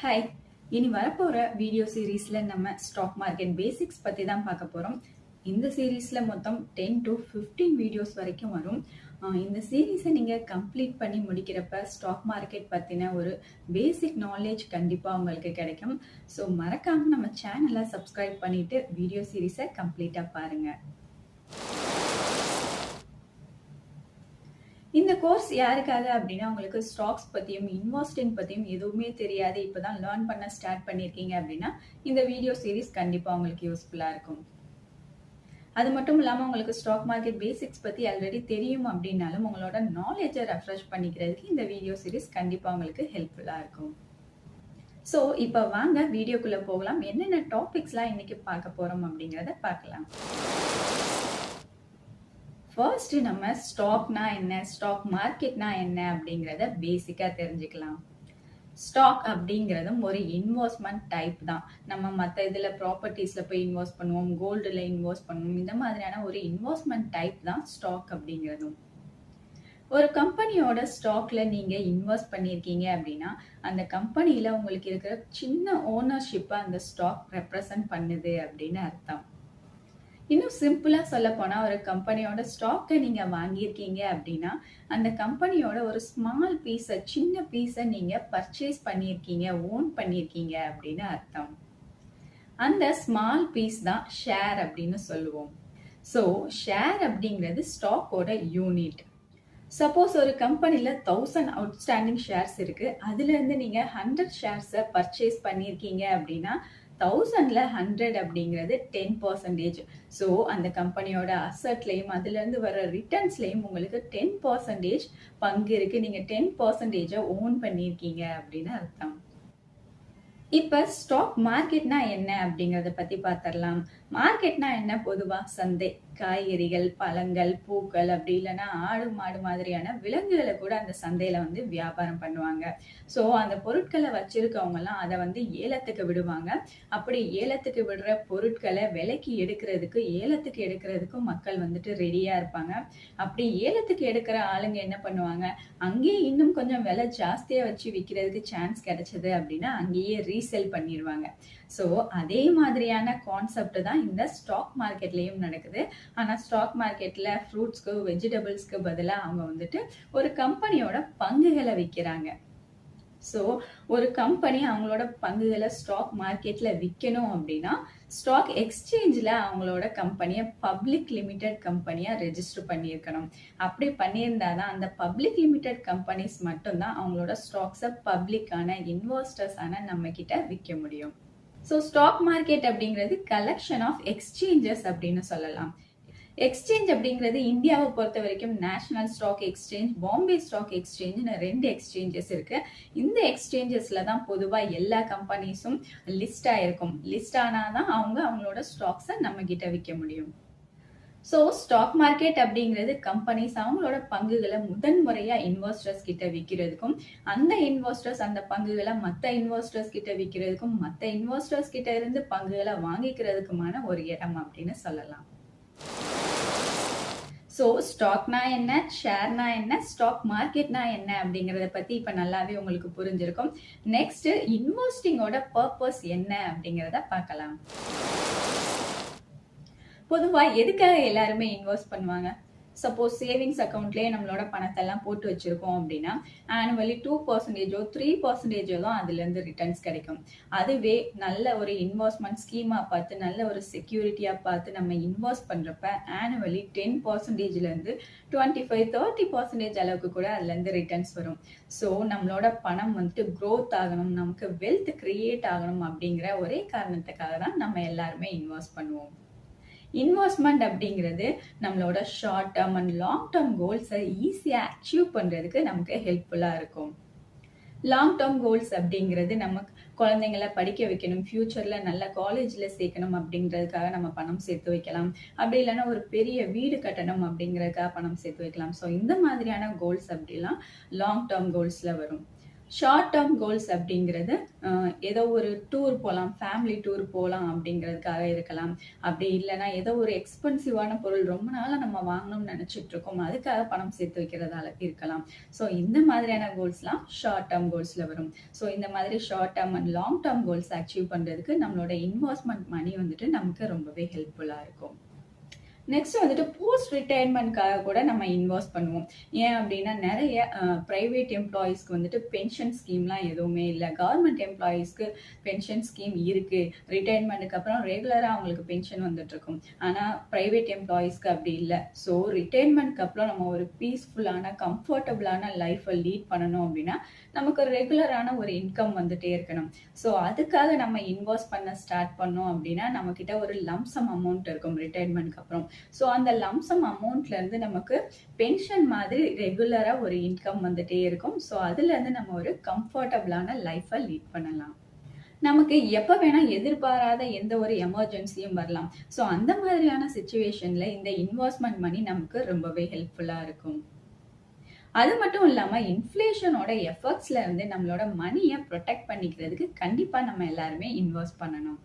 Hi, இனி வரப்போற video சீரீஸ்ல நம்ம ஸ்டாக் மார்க்கெட் பேசிக்ஸ் பத்தி தான் பார்க்க போறோம். இந்த சீரீஸ்ல மொத்தம் 10 to 15 வீடியோஸ் வரைக்கும் வரும். இந்த சீரீஸை நீங்க கம்ப்ளீட் பண்ணி முடிக்கிறப்ப ஸ்டாக் மார்க்கெட் பத்தின ஒரு பேசிக் நாலேஜ் கண்டிப்பா உங்களுக்கு கிடைக்கும். ஸோ மறக்காம நம்ம சேனலை சப்ஸ்கிரைப் பண்ணிட்டு வீடியோ சீரீஸை கம்ப்ளீட்டா பாருங்க. இந்த கோர்ஸ் யாருக்காக அப்படின்னா உங்களுக்கு ஸ்டாக்ஸ் பத்தியும் இன்வெஸ்டிங் பத்தியும் எதுவுமே தெரியாது, இப்பதான் லேர்ன் பண்ண ஸ்டார்ட் பண்ணிருக்கீங்க அப்படின்னா இந்த வீடியோ சீரிஸ் கண்டிப்பா உங்களுக்கு யூஸ்ஃபுல்லா இருக்கும். அது மட்டும் இல்லாம உங்களுக்கு ஸ்டாக் மார்க்கெட் பேசிக்ஸ் பத்தி ஆல்ரெடி தெரியும் அப்படின்னாலும் உங்களோட நாலேஜை ரெஃப்ரெஷ் பண்ணிக்கிறதுக்கு இந்த வீடியோ சீரிஸ் கண்டிப்பா உங்களுக்கு ஹெல்ப்ஃபுல்லா இருக்கும். ஸோ இப்போ வாங்க வீடியோக்குள்ள போகலாம். என்னென்ன டாபிக்ஸ்லாம் இன்னைக்கு பார்க்க போறோம் அப்படிங்கிறத பார்க்கலாம். ஃபர்ஸ்ட் நம்ம ஸ்டாக்னா என்ன, ஸ்டாக் மார்க்கெட்னா என்ன அப்படிங்கிறத பேசிக்கா தெரிஞ்சுக்கலாம். ஸ்டாக் அப்படிங்கிறதும் ஒரு இன்வெஸ்ட்மெண்ட் டைப் தான். நம்ம மற்ற இதுல ப்ராப்பர்ட்டிஸ்ல போய் இன்வெஸ்ட் பண்ணுவோம், கோல்டுல இன்வெஸ்ட் பண்ணுவோம், இந்த மாதிரியான ஒரு இன்வெஸ்ட்மெண்ட் டைப் தான் ஸ்டாக் அப்படிங்கிறதும். ஒரு கம்பெனியோட ஸ்டாக்ல நீங்க இன்வெஸ்ட் பண்ணிருக்கீங்க அப்படின்னா அந்த கம்பெனியில உங்களுக்கு இருக்கிற சின்ன ஓனர்ஷிப்பை அந்த ஸ்டாக் ரெப்ரசன்ட் பண்ணுது அப்படின்னு அர்த்தம். இன்னும் சிம்பிளா சொல்ல போனா ஒரு கம்பெனியோட ஸ்டாக்கை நீங்க வாங்கியிருக்கீங்க அப்படின்னா அந்த கம்பெனியோட ஒரு ஸ்மால் பீஸை, சின்ன பீஸை நீங்க பர்ச்சேஸ் பண்ணியிருக்கீங்க, ஓன் பண்ணியிருக்கீங்க அப்படின்னு அர்த்தம். அந்த ஸ்மால் பீஸ் தான் ஷேர் அப்படின்னு சொல்லுவோம். ஸோ ஷேர் அப்படிங்கிறது ஸ்டாக்கோட யூனிட். சப்போஸ் ஒரு கம்பெனில 1000 அவுட்ஸ்டாண்டிங் ஷேர்ஸ் இருக்கு, அதுல இருந்து நீங்க 100 ஷேர்ஸை பர்ச்சேஸ் பண்ணியிருக்கீங்க அப்படின்னா 1000ல 100 அப்படிங்கிறது 10%. ஸோ அந்த கம்பெனியோட அசட்லையும் அதுல இருந்து வர ரிட்டர்ன்ஸ்லையும் உங்களுக்கு 10% பங்கு இருக்கு. நீங்க 10% ஓன் பண்ணியிருக்கீங்க அப்படின்னு அர்த்தம். இப்ப ஸ்டாக் மார்க்கெட்னா என்ன அப்படிங்கறத பத்தி பாத்திரலாம். மார்க்கெட்னா என்ன? பொதுவா சந்தை. காய்கறிகள், பழங்கள், பூக்கள், அப்படி இல்லைன்னா ஆடு மாடு மாதிரியான விலங்குகளை கூட அந்த சந்தையில வந்து வியாபாரம் பண்ணுவாங்க. ஸோ அந்த பொருட்களை வச்சிருக்கவங்க எல்லாம் அதை வந்து ஏலத்துக்கு விடுவாங்க. அப்படி ஏலத்துக்கு விடுற பொருட்களை விலைக்கு எடுக்கிறதுக்கு, ஏலத்துக்கு எடுக்கிறதுக்கும் மக்கள் வந்துட்டு ரெடியா இருப்பாங்க. அப்படி ஏலத்துக்கு எடுக்கிற ஆளுங்க என்ன பண்ணுவாங்க, அங்கேயே இன்னும் கொஞ்சம் விலை ஜாஸ்தியா வச்சு விற்கிறதுக்கு சான்ஸ் கிடைச்சது அப்படின்னா அங்கேயே ரீசேல் பண்ணிடுவாங்க. ஸோ அதே மாதிரியான கான்செப்ட் தான் இந்த ஸ்டாக் மார்க்கெட்லயும் நடக்குது. ஆனா ஸ்டாக் மார்க்கெட்ல ஃப்ரூட்ஸ்க்கு, வெஜிடபிள்ஸ்க்கு பதிலாக அவங்க வந்துட்டு ஒரு கம்பெனியோட பங்குகளை விற்கிறாங்க. ஸோ ஒரு கம்பெனி அவங்களோட பங்குகளை ஸ்டாக் மார்க்கெட்ல விற்கணும் அப்படின்னா ஸ்டாக் எக்ஸ்சேஞ்சில் அவங்களோட கம்பெனியை பப்ளிக் லிமிடெட் கம்பெனியா ரெஜிஸ்டர் பண்ணியிருக்கணும். அப்படி பண்ணியிருந்தாதான் அந்த பப்ளிக் லிமிடெட் கம்பெனிஸ் மட்டும்தான் அவங்களோட ஸ்டாக்ஸை பப்ளிக்கான இன்வெஸ்டர்ஸான நம்ம கிட்ட விற்க முடியும். ஸோ ஸ்டாக் மார்க்கெட் அப்படிங்கிறது கலெக்ஷன் ஆஃப் எக்ஸ்சேஞ்சஸ் அப்படின்னு சொல்லலாம். எக்ஸ்சேஞ்ச் அப்படிங்கிறது இந்தியாவை பொறுத்த வரைக்கும் national stock exchange, Bombay stock எக்ஸ்சேஞ்ச்னு 2 எக்ஸ்சேஞ்சஸ் இருக்கு. இந்த எக்ஸ்சேஞ்சஸ்ல தான் பொதுவா எல்லா கம்பெனிஸும் லிஸ்ட் ஆயிருக்கும். லிஸ்ட் ஆனாதான் அவங்களோட ஸ்டாக்ஸை நம்ம கிட்ட விற்க முடியும். ஸோ ஸ்டாக் மார்க்கெட் அப்படிங்கிறது கம்பெனிஸ் அவங்களோட பங்குகளை முதன்முறையா இன்வெஸ்டர்ஸ் கிட்ட விற்கிறதுக்கும், அந்த இன்வெஸ்டர்ஸ் அந்த பங்குகளை மற்ற இன்வெஸ்டர்ஸ் கிட்ட விற்கிறதுக்கும், மற்ற இன்வெஸ்டர்ஸ் கிட்ட இருந்து பங்குகளை வாங்கிக்கிறதுக்குமான ஒரு இடம் அப்படின்னு சொல்லலாம். ஸோ ஸ்டாக்னா என்ன, ஷேர்னா என்ன, ஸ்டாக் மார்க்கெட்னா என்ன அப்படிங்கறத பத்தி இப்ப நல்லாவே உங்களுக்கு புரிஞ்சிருக்கும். நெக்ஸ்ட் இன்வெஸ்டிங்கோட பர்பஸ் என்ன அப்படிங்கறத பார்க்கலாம். பொதுவா எதுக்காக எல்லாருமே இன்வெஸ்ட் பண்ணுவாங்க? சப்போஸ் சேவிங்ஸ் அக்கௌண்ட்லயே நம்மளோட பணத்தை எல்லாம் போட்டு வச்சிருக்கோம் அப்படின்னா ஆனுவலி 2%, 3% தான் அதுல இருந்து ரிட்டர்ன்ஸ் கிடைக்கும். அதுவே நல்ல ஒரு இன்வெஸ்ட்மெண்ட் ஸ்கீமா பார்த்து, நல்ல ஒரு செக்யூரிட்டியா பார்த்து நம்ம இன்வெஸ்ட் பண்றப்ப ஆனுவலி 10%ல இருந்து 25-30% அளவுக்கு கூட அதுல இருந்து ரிட்டர்ன்ஸ் வரும். ஸோ நம்மளோட பணம் வந்துட்டு க்ரோத் ஆகணும், நமக்கு வெல்த் கிரியேட் ஆகணும் அப்படிங்கிற ஒரே காரணத்துக்காக தான் நம்ம எல்லாருமே இன்வெஸ்ட் பண்ணுவோம். இன்வெஸ்ட்மெண்ட் அப்படிங்கிறது நம்மளோட short term and long term கோல்ஸை ஈஸியா அச்சீவ் பண்றதுக்கு நமக்கு ஹெல்ப்ஃபுல்லா இருக்கும். லாங் டேர்ம் கோல்ஸ் அப்படிங்கிறது நம்ம குழந்தைங்களை படிக்க வைக்கணும், ஃபியூச்சர்ல நல்ல காலேஜ்ல சேர்க்கணும் அப்படிங்கிறதுக்காக நம்ம பணம் சேர்த்து வைக்கலாம். அப்படி இல்லைன்னா ஒரு பெரிய வீடு கட்டணும் அப்படிங்கிறதுக்காக பணம் சேர்த்து வைக்கலாம். ஸோ இந்த மாதிரியான கோல்ஸ் அப்படிலாம் லாங் டேர்ம் கோல்ஸ்ல வரும். ஷார்ட் டேர்ம் கோல்ஸ் அப்படிங்கிறது ஏதோ ஒரு டூர் போகலாம், ஃபேமிலி டூர் போகலாம் அப்படிங்கிறதுக்காக இருக்கலாம். அப்படி இல்லைன்னா ஏதோ ஒரு எக்ஸ்பென்சிவான பொருள் ரொம்ப நாளாக நம்ம வாங்கணும்னு நினச்சிட்டு இருக்கோம், அதுக்காக பணம் சேர்த்து வைக்கிறதால இருக்கலாம். ஸோ இந்த மாதிரியான கோல்ஸ்லாம் ஷார்ட் டேர்ம் கோல்ஸில் வரும். ஸோ இந்த மாதிரி short term and long term goals achieve பண்ணுறதுக்கு நம்மளோட இன்வெஸ்ட்மெண்ட் மணி வந்துட்டு நமக்கு ரொம்பவே ஹெல்ப்ஃபுல்லாக இருக்கும். நெக்ஸ்ட் வந்துட்டு போஸ்ட் ரிட்டையர்மெண்ட்காக கூட நம்ம இன்வெஸ்ட் பண்ணுவோம். ஏன் அப்படின்னா நிறைய ப்ரைவேட் எம்ப்ளாயீஸ்க்கு வந்துட்டு பென்ஷன் ஸ்கீம்லாம் எதுவுமே இல்லை. கவர்மெண்ட் எம்ப்ளாயீஸ்க்கு பென்ஷன் ஸ்கீம் இருக்கு. ரிட்டையர்மெண்ட்டுக்கு அப்புறம் ரெகுலராக அவங்களுக்கு பென்ஷன் வந்துட்டு இருக்கும். ஆனால் ப்ரைவேட் எம்ப்ளாயீஸ்க்கு அப்படி இல்லை. ஸோ ரிட்டையர்மெண்ட்க்கு அப்புறம் நம்ம ஒரு பீஸ்ஃபுல்லான கம்ஃபர்டபுளான லைஃப்பை லீட் பண்ணணும் அப்படின்னா நமக்கு ரெகுலரான ஒரு இன்கம் வந்துட்டே இருக்கணும். ஸோ அதுக்காக நம்ம இன்வெஸ்ட் பண்ண ஸ்டார்ட் பண்ணோம் அப்படின்னா நம்ம கிட்ட ஒரு லம்சம் அமௌண்ட் இருக்கும் ரிட்டையர்மெண்ட்க்கு அப்புறம். ஸோ அந்த லம்சம் அமௌண்ட்ல இருந்து நமக்கு பென்ஷன் மாதிரி ரெகுலரா ஒரு இன்கம் வந்துட்டே இருக்கும். ஸோ அதுல இருந்து நம்ம ஒரு கம்ஃபர்டபுளான லைஃபை லீட் பண்ணலாம். நமக்கு எப்ப வேணா எதிர்பாராத எந்த ஒரு எமர்ஜென்சியும் வரலாம். ஸோ அந்த மாதிரியான சுச்சுவேஷன்ல இந்த இன்வெஸ்ட்மெண்ட் மணி நமக்கு ரொம்பவே ஹெல்ப்ஃபுல்லா இருக்கும். அது மட்டும் இல்லாம இன்ஃப்ளேஷனோட எஃபெக்ட்ஸ்ல இருந்து நம்மளோட மணியை ப்ரொடெக்ட் பண்ணிக்கிறதுக்கு கண்டிப்பா நம்ம எல்லாருமே இன்வெஸ்ட் பண்ணணும்.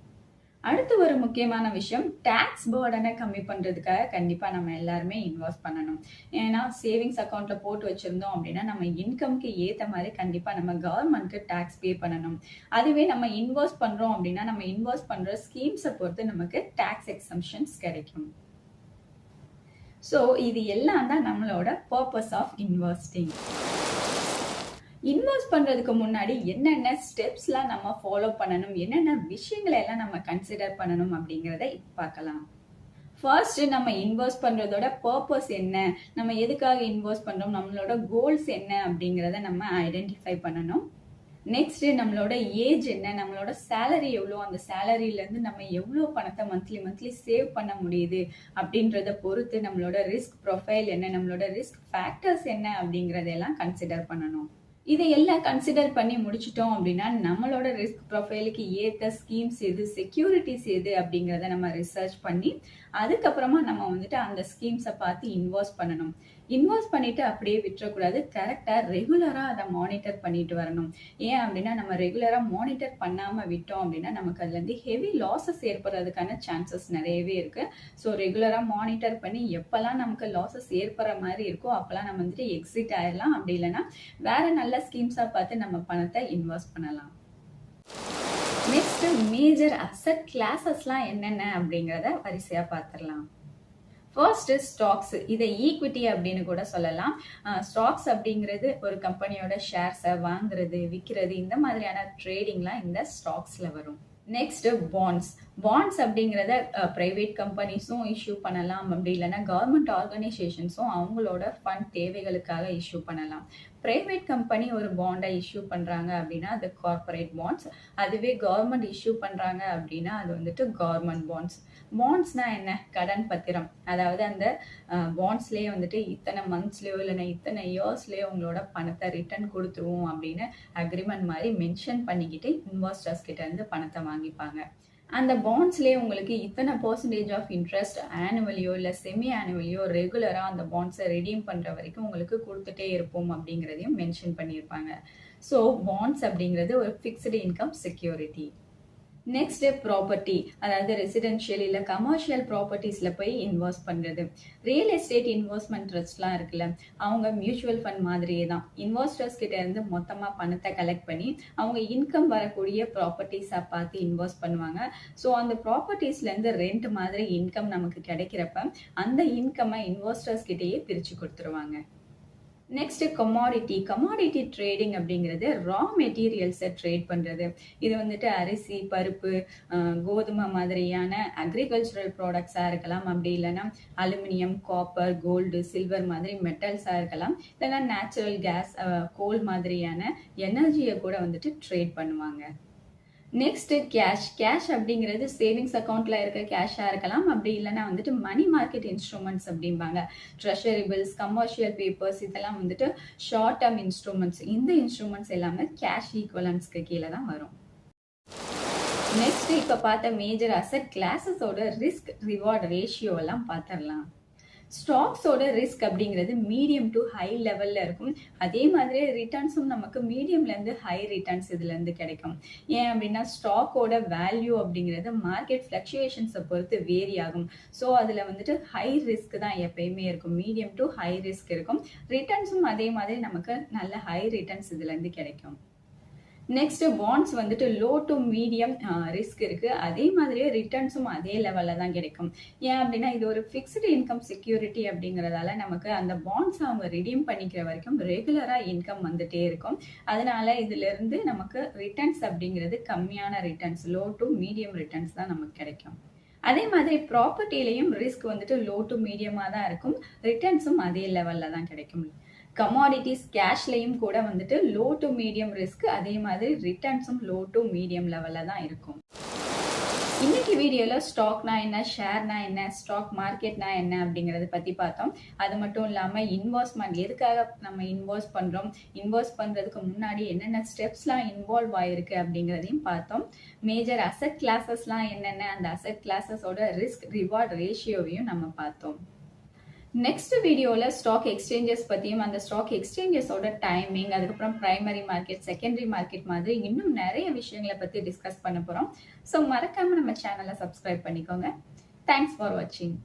அடுத்து ஒரு முக்கியமான விஷயம், டாக்ஸ் பர்டனை கம்மி பண்றதுக்காக கண்டிப்பா நம்ம எல்லாருமே இன்வெஸ்ட் பண்ணணும். ஏன்னா சேவிங்ஸ் அக்கௌண்ட்ல போட்டு வச்சிருந்தோம் அப்படின்னா நம்ம இன்கம்க்கு ஏத்த மாதிரி கண்டிப்பா நம்ம கவர்மெண்ட்க்கு டாக்ஸ் பே பண்ணணும். அதுவே நம்ம இன்வெஸ்ட் பண்றோம் அப்படின்னா நம்ம இன்வெஸ்ட் பண்ற ஸ்கீம்ஸை பொறுத்து நமக்கு டாக்ஸ் எக்ஸம்ஷன்ஸ் கிடைக்கும். ஸோ இது எல்லாம் தான் நம்மளோட பர்பஸ் ஆஃப் இன்வெஸ்டிங். இன்வெஸ்ட் பண்றதுக்கு முன்னாடி என்னென்ன ஸ்டெப்ஸ்லாம் நம்ம ஃபாலோ பண்ணணும், என்னென்ன விஷயங்களை எல்லாம் நம்ம கன்சிடர் பண்ணணும் அப்படிங்கிறத பார்க்கலாம். ஃபர்ஸ்ட் நம்ம இன்வெஸ்ட் பண்றதோட பர்பஸ் என்ன, நம்ம எதுக்காக இன்வெஸ்ட் பண்றோம், நம்மளோட கோல்ஸ் என்ன அப்படிங்கிறத நம்ம ஐடென்டிஃபை பண்ணணும். நெக்ஸ்ட் நம்மளோட ஏஜ் என்ன, நம்மளோட சேலரி எவ்வளோ, அந்த சேலரியில இருந்து நம்ம எவ்வளோ பணத்தை மந்த்லி சேவ் பண்ண முடியுது அப்படின்றத பொறுத்து நம்மளோட ரிஸ்க் ப்ரொஃபைல் என்ன, நம்மளோட ரிஸ்க் ஃபேக்டர்ஸ் என்ன அப்படிங்கிறதெல்லாம் கன்சிடர் பண்ணணும். இதையெல்லாம் கன்சிடர் பண்ணி முடிச்சிட்டோம் அப்படின்னா நம்மளோட ரிஸ்க் ப்ரொஃபைலுக்கு ஏற்ற ஸ்கீம்ஸ் எது, செக்யூரிட்டிஸ் எது அப்படிங்கிறத நம்ம ரிசர்ச் பண்ணி அதுக்கப்புறமா நம்ம வந்துட்டு அந்த ஸ்கீம்ஸை பார்த்து இன்வெஸ்ட் பண்ணணும். இன்வெஸ்ட் பண்ணிட்டு அப்படியே விட்டுறக்கூடாது, கரெக்டாக ரெகுலராக அதை மானிட்டர் பண்ணிட்டு வரணும். ஏன் அப்படின்னா நம்ம ரெகுலராக மானிட்டர் பண்ணாமல் விட்டோம் அப்படின்னா நமக்கு அதுலேருந்து ஹெவி லாஸஸ் ஏற்படுறதுக்கான சான்சஸ் நிறையவே இருக்கு. ஸோ ரெகுலராக மானிட்டர் பண்ணி எப்போல்லாம் நமக்கு லாஸஸ் ஏற்படுற மாதிரி இருக்கோ அப்போல்லாம் நம்ம வந்துட்டு எக்ஸிட் ஆயிடலாம். அப்படி இல்லைன்னா வேற நல்ல ஸ்கீம்ஸாக பார்த்து நம்ம பணத்தை இன்வெஸ்ட் பண்ணலாம். நெக்ஸ்ட் மேஜர் அசெட் கிளாஸஸ்லாம் என்னென்ன அப்படிங்கிறத வரிசையா பார்த்துடலாம். ஃபர்ஸ்ட் ஸ்டாக்ஸ், இதை ஈக்விட்டி அப்படின்னு கூட சொல்லலாம். ஸ்டாக்ஸ் அப்படிங்கிறது ஒரு கம்பெனியோட ஷேர்ஸை வாங்குறது விற்கிறது, இந்த மாதிரியான ட்ரேடிங்லாம் இந்த ஸ்டாக்ஸ்ல வரும். நெக்ஸ்ட் பாண்ட்ஸ் அப்படிங்கிறத பிரைவேட் கம்பெனிஸும் இஷ்யூ பண்ணலாம். அப்படி இல்லைன்னா கவர்மெண்ட் ஆர்கனைசேஷன்ஸும் அவங்களோட ஃபண்ட் தேவைகளுக்காக இஷ்யூ பண்ணலாம். பிரைவேட் கம்பெனி ஒரு பாண்டை இஷ்யூ பண்றாங்க அப்படின்னா அது கார்பரேட் பாண்ட்ஸ். அதுவே கவர்மெண்ட் இஷ்யூ பண்றாங்க அப்படின்னா அது வந்துட்டு கவர்மெண்ட் பாண்ட்ஸ். பாண்ட்ஸ்னா என்ன, கடன் பத்திரம். அதாவது அந்த பாண்ட்ஸ்லேயே வந்துட்டு இத்தனை மந்த்ஸ்லயோ இல்லைன்னா இத்தனை இயர்ஸ்லயோ உங்களோட பணத்தை ரிட்டர்ன் கொடுத்துருவோம் அப்படின்னு அக்ரிமெண்ட் மாதிரி மென்ஷன் பண்ணிக்கிட்டு இன்வெஸ்டர்ஸ் கிட்ட இருந்து பணத்தை வாங்கிப்பாங்க. அந்த பாண்ட்ஸ்லேயே உங்களுக்கு இத்தனை பர்சன்டேஜ் ஆஃப் இன்ட்ரெஸ்ட் ஆனுவலியோ இல்லை செமி ஆனுவலியோ ரெகுலராக அந்த பாண்ட்ஸை ரெடீம் பண்ணுற வரைக்கும் உங்களுக்கு கொடுத்துட்டே இருப்போம் அப்படிங்கிறதையும் மென்ஷன் பண்ணியிருப்பாங்க. ஸோ பாண்ட்ஸ் அப்படிங்கிறது ஒரு fixed income security. Next property, அதாவது ரெசிடென்ஷியல் இல்லை கமர்ஷியல் ப்ராப்பர்ட்டிஸ்ல போய் இன்வெஸ்ட் பண்றது. ரியல் எஸ்டேட் இன்வெஸ்ட்மெண்ட் ட்ரஸ்ட்லாம் இருக்குல்ல, அவங்க மியூச்சுவல் ஃபண்ட் மாதிரியே தான் இன்வெஸ்டர்ஸ் கிட்ட இருந்து மொத்தமா பணத்தை கலெக்ட் பண்ணி அவங்க இன்கம் வரக்கூடிய ப்ராப்பர்ட்டிஸா பார்த்து இன்வெஸ்ட் பண்ணுவாங்க. ஸோ அந்த ப்ராப்பர்ட்டிஸ்ல இருந்து ரெண்ட் மாதிரி இன்கம் நமக்கு கிடைக்கிறப்ப அந்த இன்கம்மை இன்வெஸ்டர்ஸ் கிட்டேயே பிரிச்சு கொடுத்துருவாங்க. நெக்ஸ்ட் கமாடிட்டி ட்ரேடிங் அப்படிங்கிறது ரா மெட்டீரியல்ஸை ட்ரேட் பண்றது. இது வந்துட்டு அரிசி, பருப்பு, கோதுமை மாதிரியான அக்ரிகல்ச்சரல் ப்ராடக்ட்ஸா இருக்கலாம். அப்படி இல்லைன்னா அலுமினியம், காப்பர், கோல்டு, சில்வர் மாதிரி மெட்டல்ஸா இருக்கலாம். இல்லைன்னா நேச்சுரல் கேஸ், கோல் மாதிரியான எனர்ஜியை கூட வந்துட்டு ட்ரேட் பண்ணுவாங்க. நெக்ஸ்ட் கேஷ் அப்படிங்கிறது சேவிங்ஸ் அக்கௌண்ட்ல இருக்க கேஷா இருக்கலாம். அப்படி இல்லைன்னா வந்துட்டு மணி மார்க்கெட் இன்ஸ்ட்ருமெண்ட்ஸ் அப்படிம்பாங்க. ட்ரெஷரி பில்ஸ், கமர்ஷியல் பேப்பர்ஸ், இதெல்லாம் வந்துட்டு ஷார்ட் டேர்ம் இன்ஸ்ட்ருமெண்ட்ஸ். இந்த இன்ஸ்ட்ருமெண்ட்ஸ் எல்லாமே கேஷ் ஈக்குவலன்ஸ்க்கு கீழே தான் வரும். நெக்ஸ்ட் இப்ப பார்த்த மேஜர் அசெட் கிளாஸஸோட ரிஸ்க் ரிவார்ட் ரேஷியோ எல்லாம் பார்த்துடலாம். ஸ்டாக்ஸோட ரிஸ்க் அப்படிங்கிறது மீடியம் டு ஹை லெவல்ல இருக்கும். அதே மாதிரி ரிட்டர்ன்ஸும் நமக்கு மீடியம்ல இருந்து ஹை ரிட்டர்ன்ஸ் இதுல இருந்து கிடைக்கும். ஏன் அப்படின்னா ஸ்டாக்கோட வேல்யூ அப்படிங்கிறது மார்க்கெட் ஃபிளக்சுவேஷன்ஸை பொறுத்து வேரி ஆகும். ஸோ அதுல வந்துட்டு ஹை ரிஸ்க் தான் எப்பயுமே இருக்கும். மீடியம் டு ஹை ரிஸ்க் இருக்கும். ரிட்டர்ன்ஸும் அதே மாதிரி நமக்கு நல்ல ஹை ரிட்டர்ன்ஸ் இதுல இருந்து கிடைக்கும். நெக்ஸ்ட் பாண்ட்ஸ் வந்துட்டு லோ டு மீடியம் ரிஸ்க் இருக்கு. அதே மாதிரியே ரிட்டர்ன்ஸும் அதே லெவல்ல தான் கிடைக்கும். ஏன் அப்படின்னா இது ஒரு ஃபிக்ஸ்டு இன்கம் செக்யூரிட்டி அப்படிங்கறதால நமக்கு அந்த பாண்ட்ஸ் அவங்க ரிடீம் பண்ணிக்கிற வரைக்கும் ரெகுலரா இன்கம் வந்துட்டே இருக்கும். அதனால இதுல இருந்து நமக்கு ரிட்டர்ன்ஸ் அப்படிங்கிறது கம்மியான returns, low to medium returns தான் நமக்கு கிடைக்கும். அதே மாதிரி ப்ராப்பர்ட்டிலையும் ரிஸ்க் வந்துட்டு லோ டு மீடியமா தான் இருக்கும். ரிட்டர்ன்ஸும் அதே லெவல்ல தான் கிடைக்கும். கமாடிட்டிஸ் கேஷ்லையும் கூட வந்துட்டு லோ டு மீடியம் ரிஸ்க், அதே மாதிரி ரிட்டர்ன்ஸும் லோ டு மீடியம் லெவல்ல தான் இருக்கும். இன்னைக்கு வீடியோல ஸ்டாக்னா என்ன, ஷேர்னா என்ன, ஸ்டாக் மார்க்கெட்னா என்ன அப்படிங்கறத பத்தி பார்த்தோம். அது மட்டும் இல்லாம இன்வெஸ்ட்மெண்ட் எதுக்காக நம்ம இன்வெஸ்ட் பண்றோம், இன்வெஸ்ட் பண்றதுக்கு முன்னாடி என்னென்ன ஸ்டெப்ஸ்லாம் இன்வால்வ் ஆயிருக்கு அப்படிங்கறதையும் பார்த்தோம். மேஜர் அசெட் கிளாஸஸ்லாம் என்னென்ன, அந்த அசெட் கிளாஸஸோட ரிஸ்க் ரிவார்ட் ரேஷியோவையும் நம்ம பார்த்தோம். நெக்ஸ்ட் வீடியோல ஸ்டாக் எக்ஸ்சேஞ்சஸ் பத்தியும் அந்த ஸ்டாக் எக்ஸ்சேஞ்சஸோட டைமிங், அதுக்கப்புறம் பிரைமரி மார்க்கெட், செகண்டரி மார்க்கெட் மாதிரி இன்னும் நிறைய விஷயங்களை பத்தி டிஸ்கஸ் பண்ண போறோம். ஸோ மறக்காம நம்ம சேனலை சப்ஸ்கிரைப் பண்ணிக்கோங்க. தேங்க்ஸ் ஃபார் வாட்சிங்.